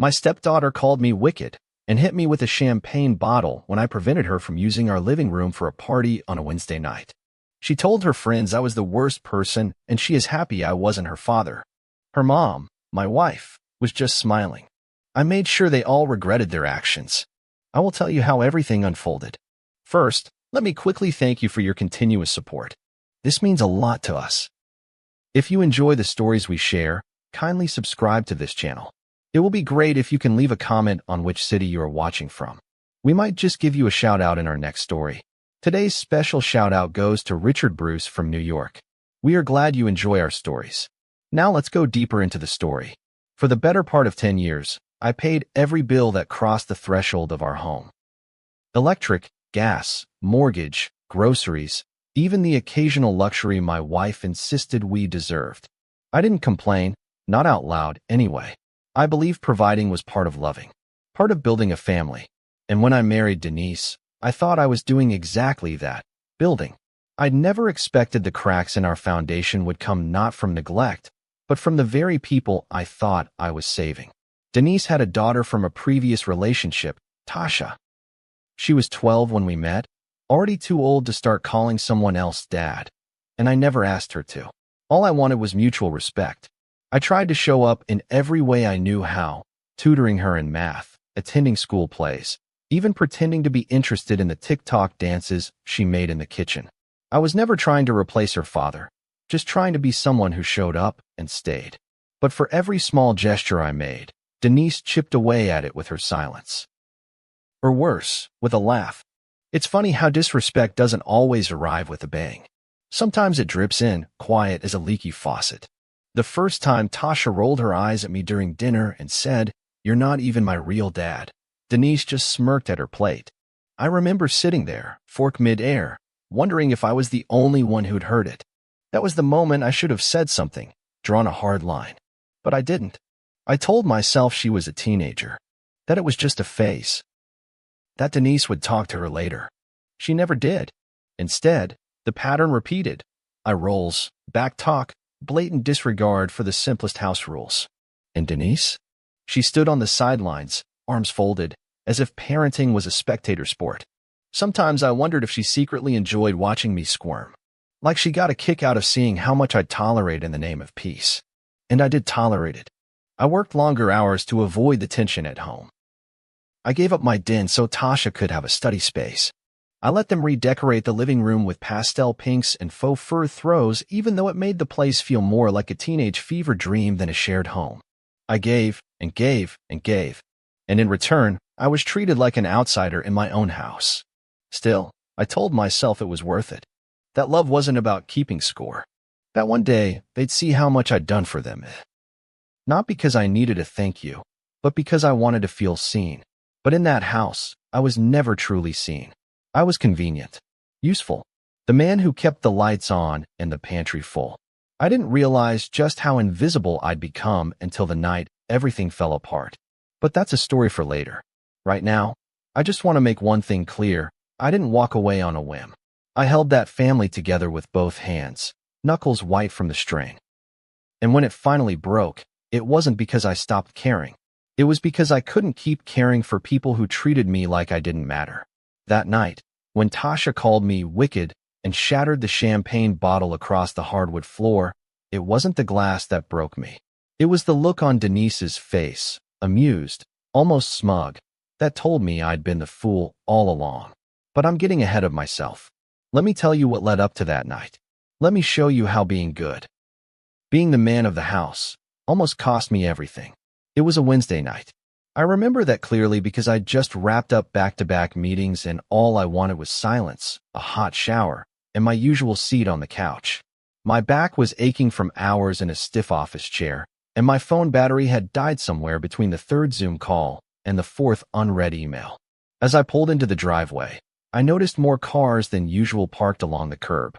My stepdaughter called me wicked and hit me with a champagne bottle when I prevented her from using our living room for a party on a Wednesday night. She told her friends I was the worst person and she is happy I wasn't her father. Her mom, my wife, was just smiling. I made sure they all regretted their actions. I will tell you how everything unfolded. First, let me quickly thank you for your continuous support. This means a lot to us. If you enjoy the stories we share, kindly subscribe to this channel. It will be great if you can leave a comment on which city you are watching from. We might just give you a shout out in our next story. Today's special shout out goes to Richard Bruce from New York. We are glad you enjoy our stories. Now let's go deeper into the story. For the better part of 10 years, I paid every bill that crossed the threshold of our home. Electric, gas, mortgage, groceries, even the occasional luxury my wife insisted we deserved. I didn't complain, not out loud anyway. I believe providing was part of loving, part of building a family. And when I married Denise, I thought I was doing exactly that, building. I'd never expected the cracks in our foundation would come not from neglect, but from the very people I thought I was saving. Denise had a daughter from a previous relationship, Tasha. She was 12 when we met, already too old to start calling someone else dad, and I never asked her to. All I wanted was mutual respect. I tried to show up in every way I knew how, tutoring her in math, attending school plays, even pretending to be interested in the TikTok dances she made in the kitchen. I was never trying to replace her father, just trying to be someone who showed up and stayed. But for every small gesture I made, Denise chipped away at it with her silence. Or worse, with a laugh. It's funny how disrespect doesn't always arrive with a bang. Sometimes it drips in, quiet as a leaky faucet. The first time Tasha rolled her eyes at me during dinner and said, "You're not even my real dad," Denise just smirked at her plate. I remember sitting there, fork mid-air, wondering if I was the only one who'd heard it. That was the moment I should have said something, drawn a hard line. But I didn't. I told myself she was a teenager, that it was just a phase, that Denise would talk to her later. She never did. Instead, the pattern repeated. Eye rolls, back talk, blatant disregard for the simplest house rules. And Denise? She stood on the sidelines, arms folded, as if parenting was a spectator sport. Sometimes I wondered if she secretly enjoyed watching me squirm. Like she got a kick out of seeing how much I'd tolerate in the name of peace. And I did tolerate it. I worked longer hours to avoid the tension at home. I gave up my den so Tasha could have a study space. I let them redecorate the living room with pastel pinks and faux fur throws, even though it made the place feel more like a teenage fever dream than a shared home. I gave and gave and gave, and in return, I was treated like an outsider in my own house. Still, I told myself it was worth it. That love wasn't about keeping score. That one day, they'd see how much I'd done for them. Not because I needed a thank you, but because I wanted to feel seen. But in that house, I was never truly seen. I was convenient, useful, the man who kept the lights on and the pantry full. I didn't realize just how invisible I'd become until the night everything fell apart. But that's a story for later. Right now, I just want to make one thing clear. I didn't walk away on a whim. I held that family together with both hands, knuckles white from the strain. And when it finally broke, it wasn't because I stopped caring. It was because I couldn't keep caring for people who treated me like I didn't matter. That night, when Tasha called me wicked and shattered the champagne bottle across the hardwood floor, it wasn't the glass that broke me. It was the look on Denise's face, amused, almost smug, that told me I'd been the fool all along. But I'm getting ahead of myself. Let me tell you what led up to that night. Let me show you how being good, being the man of the house, almost cost me everything. It was a Wednesday night. I remember that clearly because I'd just wrapped up back-to-back meetings and all I wanted was silence, a hot shower, and my usual seat on the couch. My back was aching from hours in a stiff office chair, and my phone battery had died somewhere between the third Zoom call and the fourth unread email. As I pulled into the driveway, I noticed more cars than usual parked along the curb.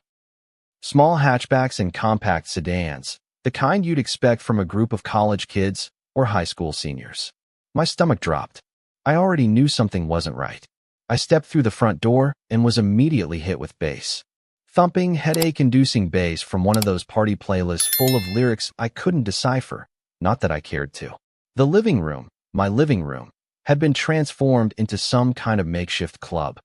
Small hatchbacks and compact sedans, the kind you'd expect from a group of college kids or high school seniors. My stomach dropped. I already knew something wasn't right. I stepped through the front door and was immediately hit with bass. Thumping, headache-inducing bass from one of those party playlists full of lyrics I couldn't decipher, not that I cared to. The living room, my living room, had been transformed into some kind of makeshift club.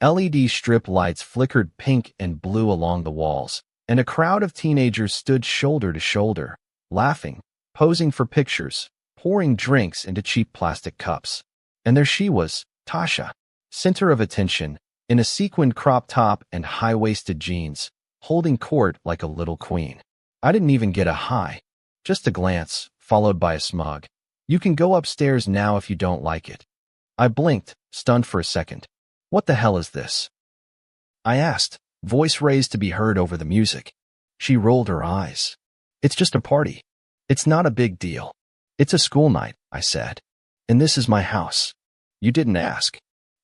LED strip lights flickered pink and blue along the walls, and a crowd of teenagers stood shoulder to shoulder, laughing, posing for pictures, pouring drinks into cheap plastic cups. And there she was, Tasha, center of attention, in a sequined crop top and high-waisted jeans, holding court like a little queen. I didn't even get a hi, just a glance, followed by a smug, "You can go upstairs now if you don't like it." I blinked, stunned for a second. "What the hell is this?" I asked, voice raised to be heard over the music. She rolled her eyes. "It's just a party. It's not a big deal. It's a school night," I said. "And this is my house. You didn't ask."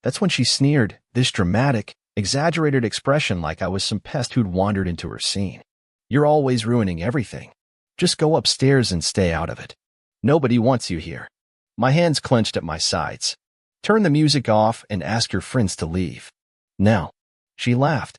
That's when she sneered, this dramatic, exaggerated expression like I was some pest who'd wandered into her scene. "You're always ruining everything. Just go upstairs and stay out of it. Nobody wants you here." My hands clenched at my sides. "Turn the music off and ask your friends to leave." "No." She laughed.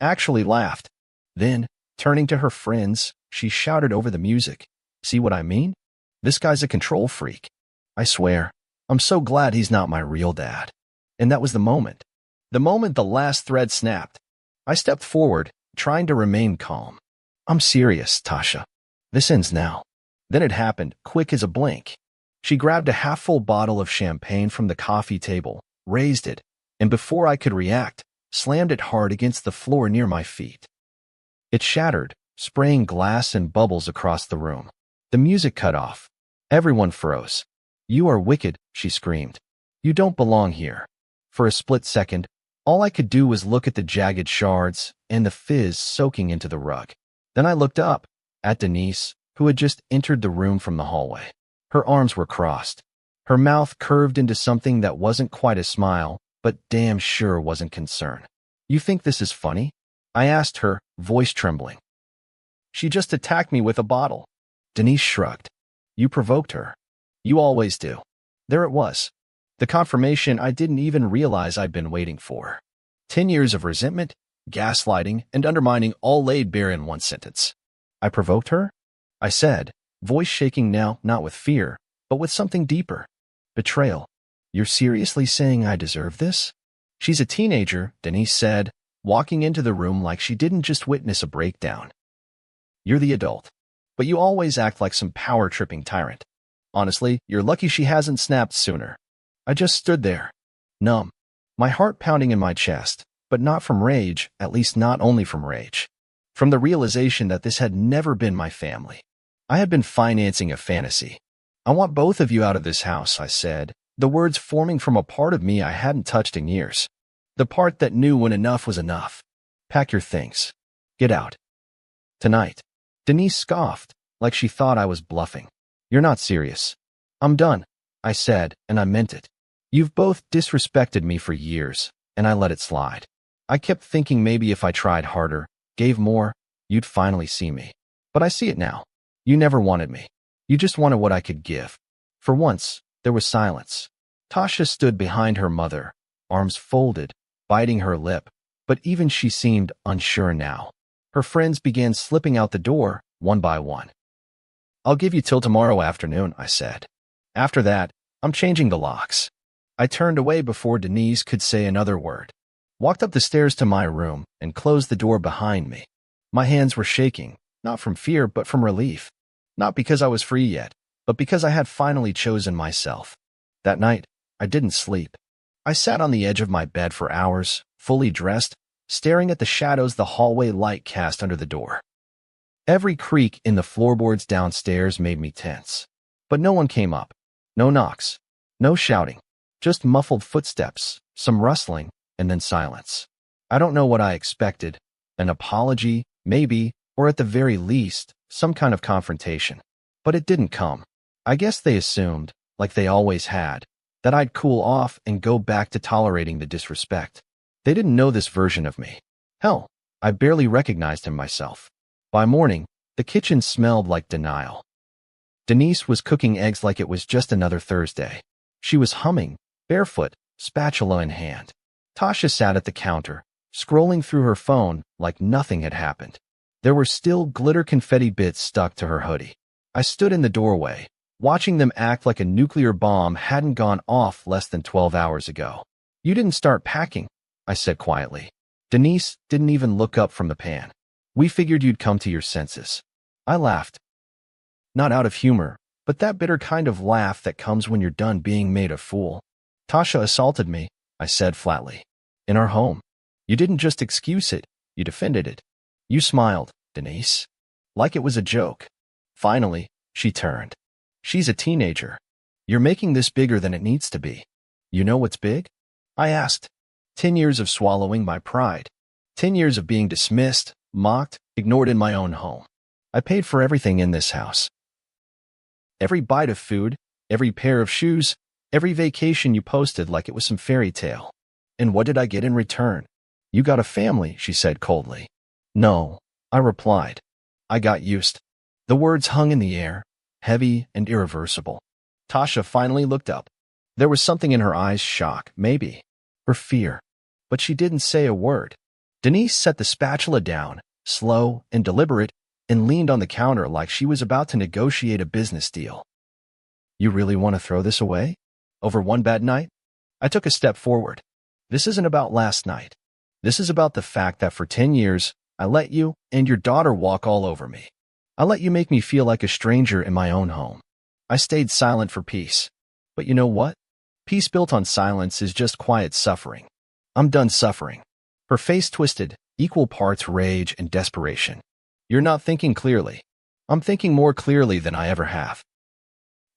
Actually laughed. Then, turning to her friends, she shouted over the music, "See what I mean? This guy's a control freak. I swear, I'm so glad he's not my real dad." And that was the moment. The moment the last thread snapped. I stepped forward, trying to remain calm. "I'm serious, Tasha. This ends now." Then it happened, quick as a blink. She grabbed a half-full bottle of champagne from the coffee table, raised it, and before I could react, slammed it hard against the floor near my feet. It shattered, spraying glass and bubbles across the room. The music cut off. Everyone froze. "You are wicked," she screamed. "You don't belong here." For a split second, all I could do was look at the jagged shards and the fizz soaking into the rug. Then I looked up, at Denise, who had just entered the room from the hallway. Her arms were crossed. Her mouth curved into something that wasn't quite a smile, but damn sure wasn't concern. "You think this is funny?" I asked her, voice trembling. "She just attacked me with a bottle." Denise shrugged. "You provoked her. You always do." There it was. The confirmation I didn't even realize I'd been waiting for. 10 years of resentment, gaslighting, and undermining all laid bare in one sentence. "I provoked her?" I said, voice shaking now, not with fear, but with something deeper. "Betrayal. You're seriously saying I deserve this?" "She's a teenager," Denise said, walking into the room like she didn't just witness a breakdown. "You're the adult. But you always act like some power-tripping tyrant. Honestly, you're lucky she hasn't snapped sooner." I just stood there, numb, my heart pounding in my chest, but not from rage, at least not only from rage. From the realization that this had never been my family. I had been financing a fantasy. "I want both of you out of this house," I said, the words forming from a part of me I hadn't touched in years. The part that knew when enough was enough. "Pack your things. Get out. Tonight." Denise scoffed, like she thought I was bluffing. "You're not serious." "I'm done," I said, and I meant it. "You've both disrespected me for years, and I let it slide. I kept thinking maybe if I tried harder, gave more, you'd finally see me. But I see it now. You never wanted me. You just wanted what I could give." For once, there was silence. Tasha stood behind her mother, arms folded, biting her lip, but even she seemed unsure now. Her friends began slipping out the door, one by one. "I'll give you till tomorrow afternoon," I said. "After that, I'm changing the locks." I turned away before Denise could say another word, walked up the stairs to my room, and closed the door behind me. My hands were shaking, not from fear but from relief. Not because I was free yet, but because I had finally chosen myself. That night, I didn't sleep. I sat on the edge of my bed for hours, fully dressed, staring at the shadows the hallway light cast under the door. Every creak in the floorboards downstairs made me tense. But no one came up. No knocks. No shouting. Just muffled footsteps, some rustling, and then silence. I don't know what I expected. An apology, maybe, or at the very least, some kind of confrontation. But it didn't come. I guess they assumed, like they always had, that I'd cool off and go back to tolerating the disrespect. They didn't know this version of me. Hell, I barely recognized him myself. By morning, the kitchen smelled like denial. Denise was cooking eggs like it was just another Thursday. She was humming, barefoot, spatula in hand. Tasha sat at the counter, scrolling through her phone like nothing had happened. There were still glitter confetti bits stuck to her hoodie. I stood in the doorway, watching them act like a nuclear bomb hadn't gone off less than 12 hours ago. You didn't start packing, I said quietly. Denise didn't even look up from the pan. We figured you'd come to your senses. I laughed. Not out of humor, but that bitter kind of laugh that comes when you're done being made a fool. Tasha assaulted me, I said flatly. In our home. You didn't just excuse it, you defended it. You smiled, Denise. Like it was a joke. Finally, she turned. She's a teenager. You're making this bigger than it needs to be. You know what's big? I asked. 10 years of swallowing my pride. 10 years of being dismissed, mocked, ignored in my own home. I paid for everything in this house. Every bite of food, every pair of shoes, every vacation you posted like it was some fairy tale. And what did I get in return? You got a family, she said coldly. No, I replied. I got used. The words hung in the air, heavy and irreversible. Tasha finally looked up. There was something in her eyes, shock, maybe, or fear. But she didn't say a word. Denise set the spatula down, slow and deliberate, and leaned on the counter like she was about to negotiate a business deal. You really want to throw this away? Over one bad night? I took a step forward. This isn't about last night. This is about the fact that for 10 years, I let you and your daughter walk all over me. I let you make me feel like a stranger in my own home. I stayed silent for peace. But you know what? Peace built on silence is just quiet suffering. I'm done suffering. Her face twisted, equal parts rage and desperation. You're not thinking clearly. I'm thinking more clearly than I ever have.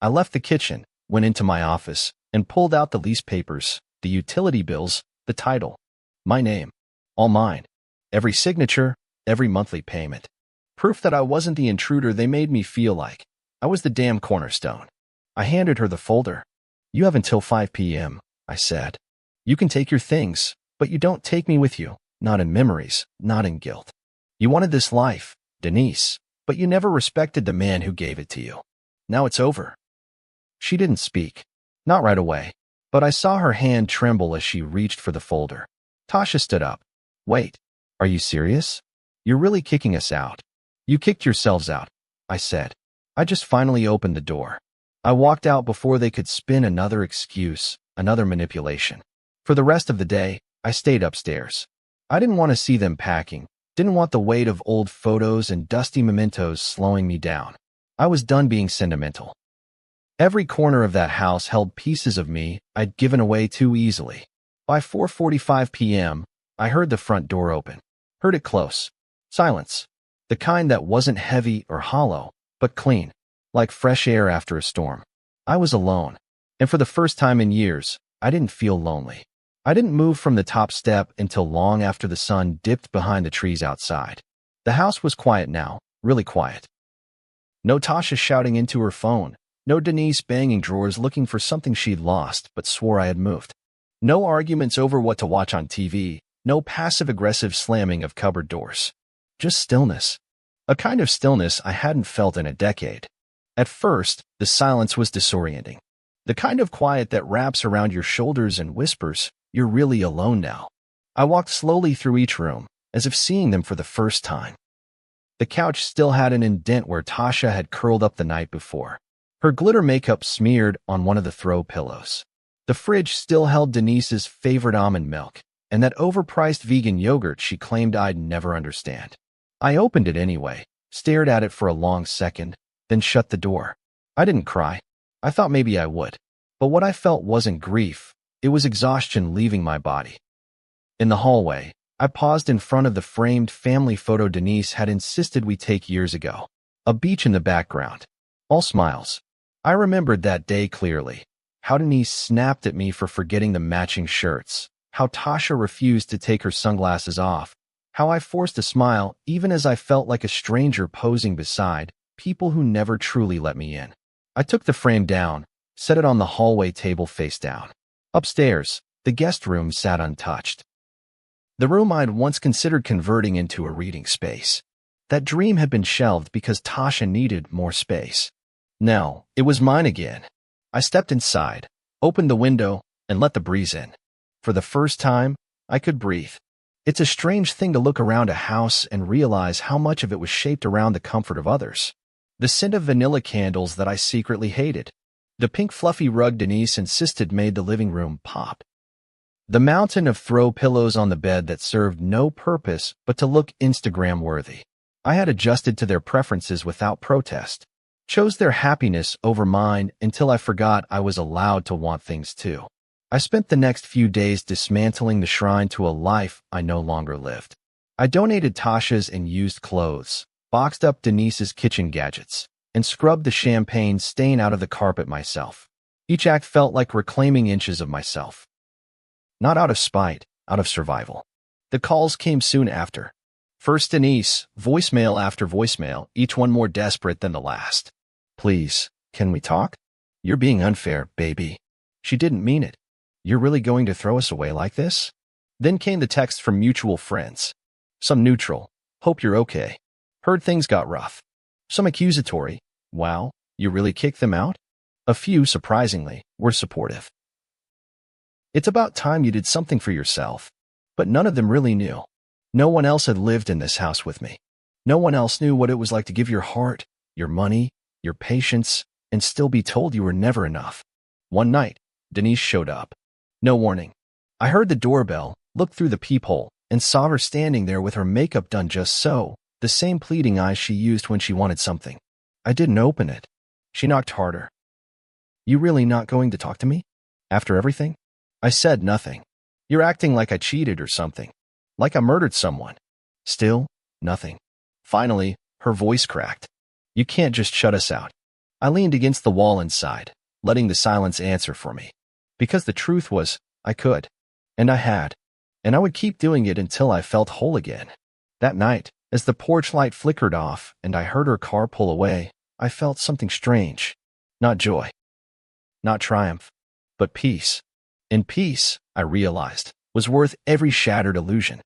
I left the kitchen, went into my office, and pulled out the lease papers, the utility bills, the title. My name. All mine. Every signature, every monthly payment. Proof that I wasn't the intruder they made me feel like. I was the damn cornerstone. I handed her the folder. You have until 5 p.m., I said. You can take your things, but you don't take me with you, not in memories, not in guilt. You wanted this life, Denise, but you never respected the man who gave it to you. Now it's over. She didn't speak. Not right away, but I saw her hand tremble as she reached for the folder. Tasha stood up. Wait, are you serious? You're really kicking us out. You kicked yourselves out, I said. I just finally opened the door. I walked out before they could spin another excuse, another manipulation. For the rest of the day, I stayed upstairs. I didn't want to see them packing, didn't want the weight of old photos and dusty mementos slowing me down. I was done being sentimental. Every corner of that house held pieces of me I'd given away too easily. By 4:45 p.m., I heard the front door open. Heard it close. Silence. The kind that wasn't heavy or hollow, but clean, like fresh air after a storm. I was alone, and for the first time in years, I didn't feel lonely. I didn't move from the top step until long after the sun dipped behind the trees outside. The house was quiet now, really quiet. No Tasha shouting into her phone, no Denise banging drawers looking for something she'd lost but swore I had moved. No arguments over what to watch on TV, no passive-aggressive slamming of cupboard doors. Just stillness. A kind of stillness I hadn't felt in a decade. At first, the silence was disorienting. The kind of quiet that wraps around your shoulders and whispers, you're really alone now. I walked slowly through each room, as if seeing them for the first time. The couch still had an indent where Tasha had curled up the night before. Her glitter makeup smeared on one of the throw pillows. The fridge still held Denise's favorite almond milk, and that overpriced vegan yogurt she claimed I'd never understand. I opened it anyway, stared at it for a long second, then shut the door. I didn't cry. I thought maybe I would. But what I felt wasn't grief, it was exhaustion leaving my body. In the hallway, I paused in front of the framed family photo Denise had insisted we take years ago. A beach in the background. All smiles. I remembered that day clearly. How Denise snapped at me for forgetting the matching shirts. How Tasha refused to take her sunglasses off. How I forced a smile even as I felt like a stranger posing beside people who never truly let me in. I took the frame down, set it on the hallway table face down. Upstairs, the guest room sat untouched. The room I'd once considered converting into a reading space. That dream had been shelved because Tasha needed more space. Now, it was mine again. I stepped inside, opened the window, and let the breeze in. For the first time, I could breathe. It's a strange thing to look around a house and realize how much of it was shaped around the comfort of others. The scent of vanilla candles that I secretly hated. The pink fluffy rug Denise insisted made the living room pop. The mountain of throw pillows on the bed that served no purpose but to look Instagram-worthy. I had adjusted to their preferences without protest, chose their happiness over mine until I forgot I was allowed to want things too. I spent the next few days dismantling the shrine to a life I no longer lived. I donated Tasha's and used clothes, boxed up Denise's kitchen gadgets, and scrubbed the champagne stain out of the carpet myself. Each act felt like reclaiming inches of myself. Not out of spite, out of survival. The calls came soon after. First Denise, voicemail after voicemail, each one more desperate than the last. Please, can we talk? You're being unfair, baby. She didn't mean it. You're really going to throw us away like this? Then came the text from mutual friends. Some neutral. Hope you're okay. Heard things got rough. Some accusatory. Wow, you really kicked them out? A few, surprisingly, were supportive. It's about time you did something for yourself. But none of them really knew. No one else had lived in this house with me. No one else knew what it was like to give your heart, your money, your patience, and still be told you were never enough. One night, Denise showed up. No warning. I heard the doorbell, looked through the peephole, and saw her standing there with her makeup done just so, the same pleading eyes she used when she wanted something. I didn't open it. She knocked harder. You really not going to talk to me? After everything? I said nothing. You're acting like I cheated or something. Like I murdered someone. Still, nothing. Finally, her voice cracked. You can't just shut us out. I leaned against the wall inside, letting the silence answer for me. Because the truth was, I could. And I had. And I would keep doing it until I felt whole again. That night, as the porch light flickered off and I heard her car pull away, I felt something strange. Not joy. Not triumph. But peace. And peace, I realized, was worth every shattered illusion.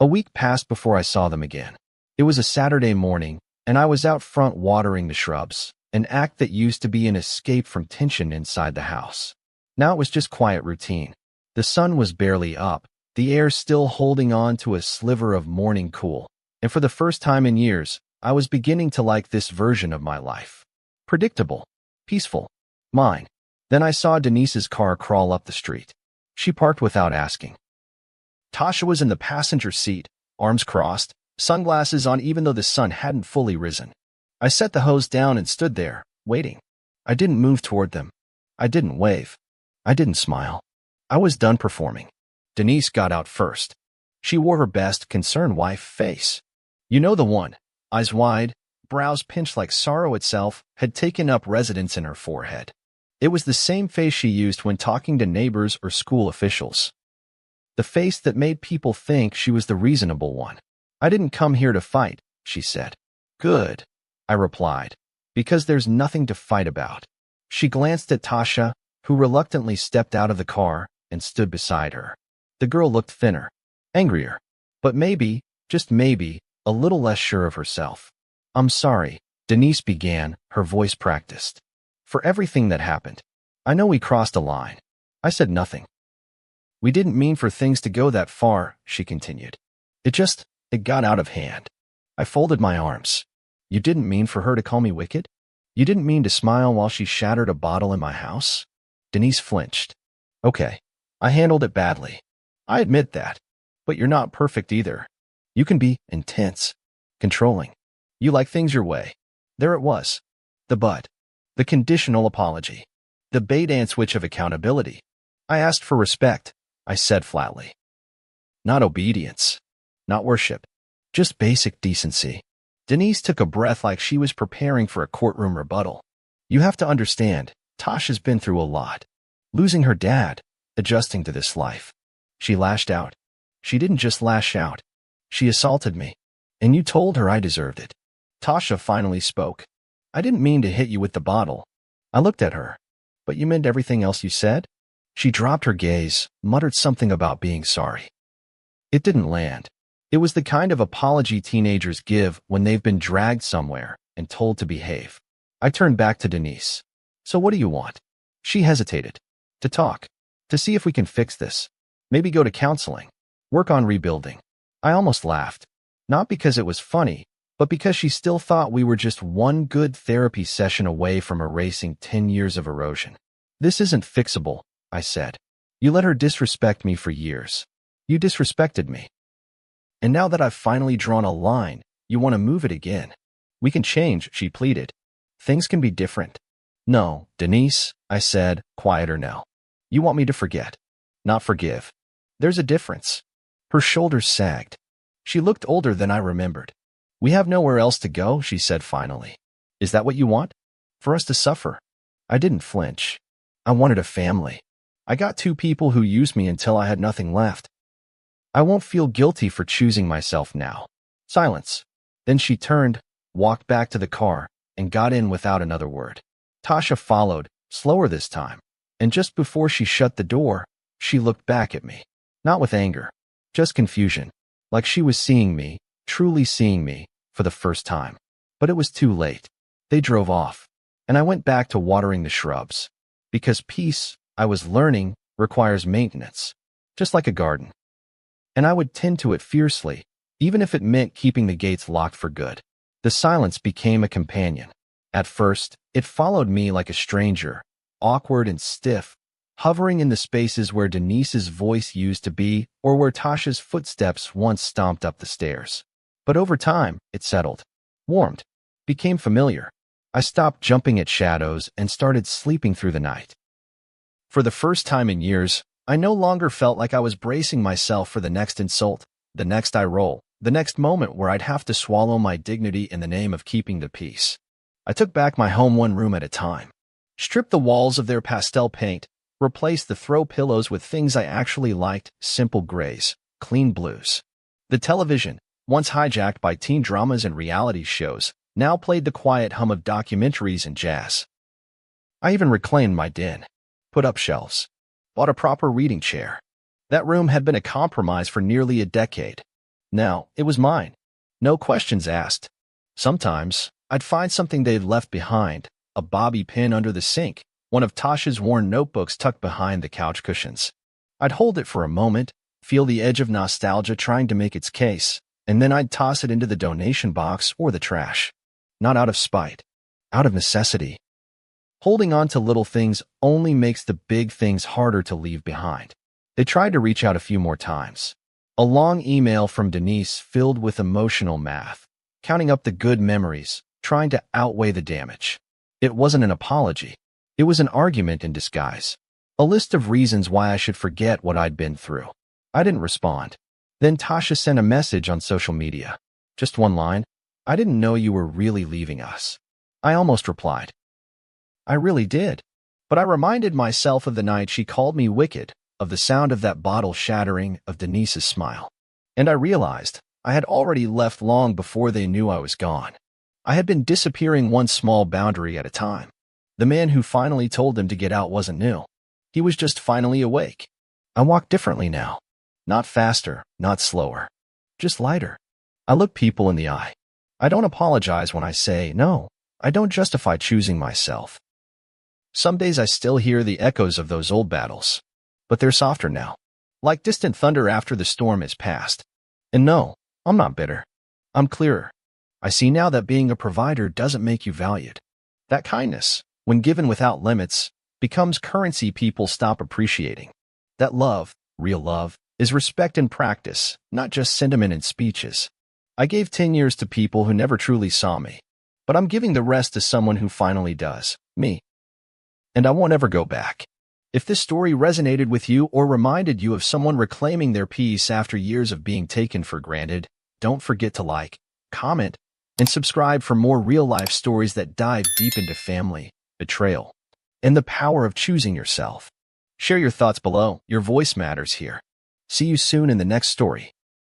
A week passed before I saw them again. It was a Saturday morning, and I was out front watering the shrubs, an act that used to be an escape from tension inside the house. Now it was just quiet routine. The sun was barely up, the air still holding on to a sliver of morning cool, and for the first time in years, I was beginning to like this version of my life. Predictable. Peaceful. Mine. Then I saw Denise's car crawl up the street. She parked without asking. Tasha was in the passenger seat, arms crossed, sunglasses on even though the sun hadn't fully risen. I set the hose down and stood there, waiting. I didn't move toward them. I didn't wave. I didn't smile. I was done performing. Denise got out first. She wore her best concerned wife face. You know the one, eyes wide, brows pinched like sorrow itself, had taken up residence in her forehead. It was the same face she used when talking to neighbors or school officials. The face that made people think she was the reasonable one. I didn't come here to fight, she said. Good, I replied, because there's nothing to fight about. She glanced at Tasha, who reluctantly stepped out of the car and stood beside her. The girl looked thinner, angrier, but maybe, just maybe, a little less sure of herself. I'm sorry, Denise began, her voice practiced. For everything that happened. I know we crossed a line. I said nothing. We didn't mean for things to go that far, she continued. It got out of hand. I folded my arms. You didn't mean for her to call me wicked? You didn't mean to smile while she shattered a bottle in my house? Denise flinched. Okay, I handled it badly. I admit that. But you're not perfect either. You can be intense, controlling. You like things your way. There it was. The but. The conditional apology. The bait and switch of accountability. I asked for respect, I said flatly. Not obedience. Not worship. Just basic decency. Denise took a breath like she was preparing for a courtroom rebuttal. You have to understand, Tasha's been through a lot. Losing her dad, adjusting to this life. She lashed out. She didn't just lash out. She assaulted me. And you told her I deserved it. Tasha finally spoke. I didn't mean to hit you with the bottle. I looked at her. But you meant everything else you said? She dropped her gaze, muttered something about being sorry. It didn't land. It was the kind of apology teenagers give when they've been dragged somewhere and told to behave. I turned back to Denise. So what do you want? She hesitated. To talk. To see if we can fix this. Maybe go to counseling. Work on rebuilding. I almost laughed. Not because it was funny, but because she still thought we were just one good therapy session away from erasing 10 years of erosion. This isn't fixable, I said. You let her disrespect me for years. You disrespected me. And now that I've finally drawn a line, you want to move it again. We can change, she pleaded. Things can be different. No, Denise, I said, quieter now. You want me to forget, not forgive. There's a difference. Her shoulders sagged. She looked older than I remembered. We have nowhere else to go, she said finally. Is that what you want? For us to suffer? I didn't flinch. I wanted a family. I got two people who used me until I had nothing left. I won't feel guilty for choosing myself now. Silence. Then she turned, walked back to the car, and got in without another word. Tasha followed, slower this time, and just before she shut the door, she looked back at me. Not with anger, just confusion, like she was seeing me, truly seeing me, for the first time. But it was too late. They drove off, and I went back to watering the shrubs. Because peace, I was learning, requires maintenance, just like a garden. And I would tend to it fiercely, even if it meant keeping the gates locked for good. The silence became a companion. At first, it followed me like a stranger, awkward and stiff, hovering in the spaces where Denise's voice used to be or where Tasha's footsteps once stomped up the stairs. But over time, it settled, warmed, became familiar. I stopped jumping at shadows and started sleeping through the night. For the first time in years, I no longer felt like I was bracing myself for the next insult, the next eye roll, the next moment where I'd have to swallow my dignity in the name of keeping the peace. I took back my home one room at a time, stripped the walls of their pastel paint, replaced the throw pillows with things I actually liked, simple grays, clean blues. The television, once hijacked by teen dramas and reality shows, now played the quiet hum of documentaries and jazz. I even reclaimed my den, put up shelves, bought a proper reading chair. That room had been a compromise for nearly a decade. Now, it was mine. No questions asked. Sometimes, I'd find something they'd left behind, a bobby pin under the sink, one of Tasha's worn notebooks tucked behind the couch cushions. I'd hold it for a moment, feel the edge of nostalgia trying to make its case, and then I'd toss it into the donation box or the trash. Not out of spite, out of necessity. Holding on to little things only makes the big things harder to leave behind. They tried to reach out a few more times. A long email from Denise filled with emotional math, counting up the good memories, trying to outweigh the damage. It wasn't an apology. It was an argument in disguise. A list of reasons why I should forget what I'd been through. I didn't respond. Then Tasha sent a message on social media. Just one line. I didn't know you were really leaving us. I almost replied. I really did. But I reminded myself of the night she called me wicked, of the sound of that bottle shattering, of Denise's smile. And I realized I had already left long before they knew I was gone. I had been disappearing one small boundary at a time. The man who finally told them to get out wasn't new. He was just finally awake. I walk differently now. Not faster, not slower. Just lighter. I look people in the eye. I don't apologize when I say no. I don't justify choosing myself. Some days I still hear the echoes of those old battles. But they're softer now. Like distant thunder after the storm is past. And no, I'm not bitter. I'm clearer. I see now that being a provider doesn't make you valued. That kindness, when given without limits, becomes currency people stop appreciating. That love, real love, is respect in practice, not just sentiment in speeches. I gave 10 years to people who never truly saw me, but I'm giving the rest to someone who finally does, me. And I won't ever go back. If this story resonated with you or reminded you of someone reclaiming their peace after years of being taken for granted, don't forget to like, comment, and subscribe for more real-life stories that dive deep into family, betrayal, and the power of choosing yourself. Share your thoughts below. Your voice matters here. See you soon in the next story.